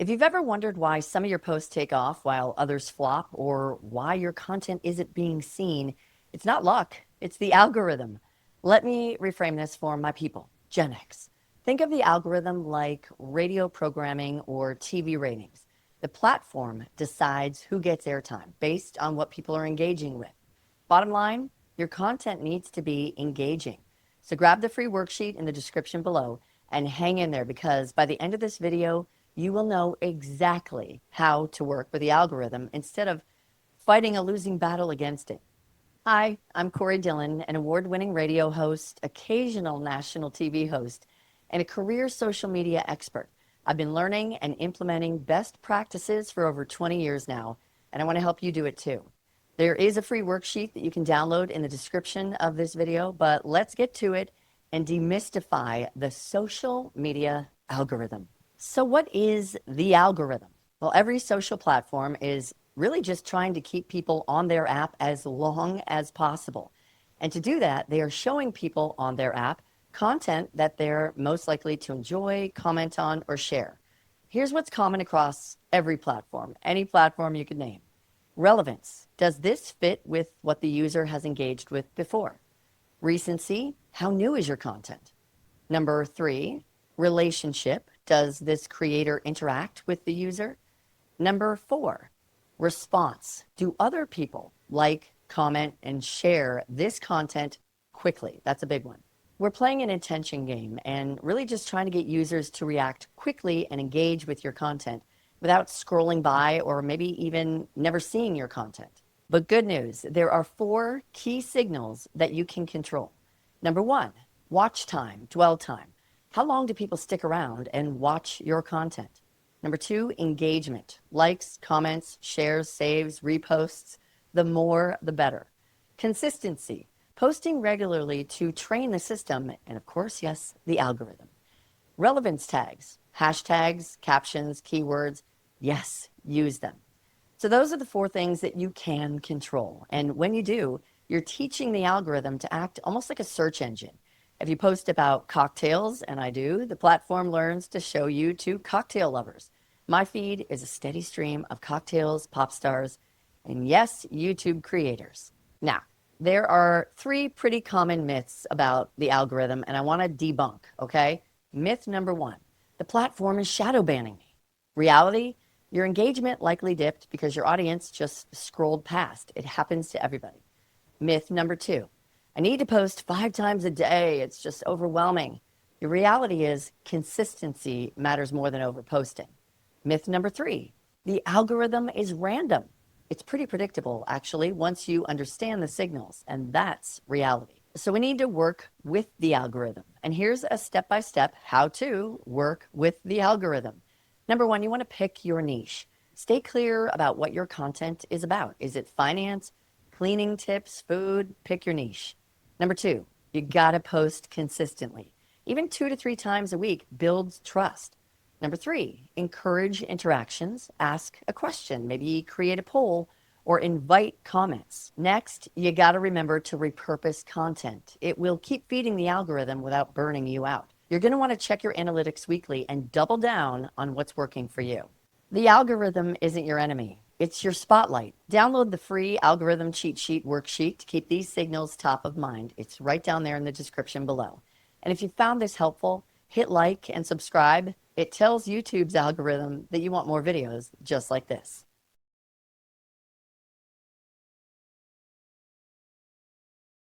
If you've ever wondered why some of your posts take off while others flop, or why your content isn't being seen, it's not luck, it's the algorithm. Let me reframe this for my people, Gen X. Think of the algorithm like radio programming or TV ratings. The platform decides who gets airtime based on what people are engaging with. Bottom line, your content needs to be engaging. So grab the free worksheet in the description below and hang in there, because by the end of this video, you will know exactly how to work with the algorithm instead of fighting a losing battle against it. Hi, I'm Corey Dillon, an award-winning radio host, occasional national TV host, and a career social media expert. I've been learning and implementing best practices for over 20 years now, and I want to help you do it too. There is a free worksheet that you can download in the description of this video, but let's get to it and demystify the social media algorithm. So what is the algorithm? Well, every social platform is really just trying to keep people on their app as long as possible. And to do that, they are showing people on their app content that they're most likely to enjoy, comment on, or share. Here's what's common across every platform, any platform you could name. Relevance. Does this fit with what the user has engaged with before? Recency. How new is your content? Number 3, relationship. Does this creator interact with the user? Number 4, response. Do other people like, comment, and share this content quickly? That's a big one. We're playing an attention game and really just trying to get users to react quickly and engage with your content without scrolling by or maybe even never seeing your content. But good news, there are 4 key signals that you can control. Number 1, watch time, dwell time. How long do people stick around and watch your content? Number 2, engagement. Likes, comments, shares, saves, reposts. The more, the better. Consistency. Posting regularly to train the system and, of course, yes, the algorithm. Relevance tags. Hashtags, captions, keywords. Yes, use them. So those are the 4 things that you can control. And when you do, you're teaching the algorithm to act almost like a search engine. If you post about cocktails, and I do, the platform learns to show you to cocktail lovers. My feed is a steady stream of cocktails, pop stars, and yes, YouTube creators. Now, there are 3 pretty common myths about the algorithm, and I want to debunk, okay? Myth number 1, the platform is shadow banning me. Reality, your engagement likely dipped because your audience just scrolled past. It happens to everybody. Myth number 2, I need to post 5 times a day. It's just overwhelming. The reality is consistency matters more than overposting. Myth number 3, the algorithm is random. It's pretty predictable, actually, once you understand the signals, and that's reality. So we need to work with the algorithm. And here's a step-by-step how to work with the algorithm. Number 1, you want to pick your niche. Stay clear about what your content is about. Is it finance, cleaning tips, food? Pick your niche. Number 2, you got to post consistently. Even 2 to 3 times a week builds trust. Number 3, encourage interactions. Ask a question, maybe create a poll or invite comments. Next, you got to remember to repurpose content. It will keep feeding the algorithm without burning you out. You're going to want to check your analytics weekly and double down on what's working for you. The algorithm isn't your enemy. It's your spotlight. Download the free algorithm cheat sheet worksheet to keep these signals top of mind. It's right down there in the description below. And if you found this helpful, hit like and subscribe. It tells YouTube's algorithm that you want more videos just like this.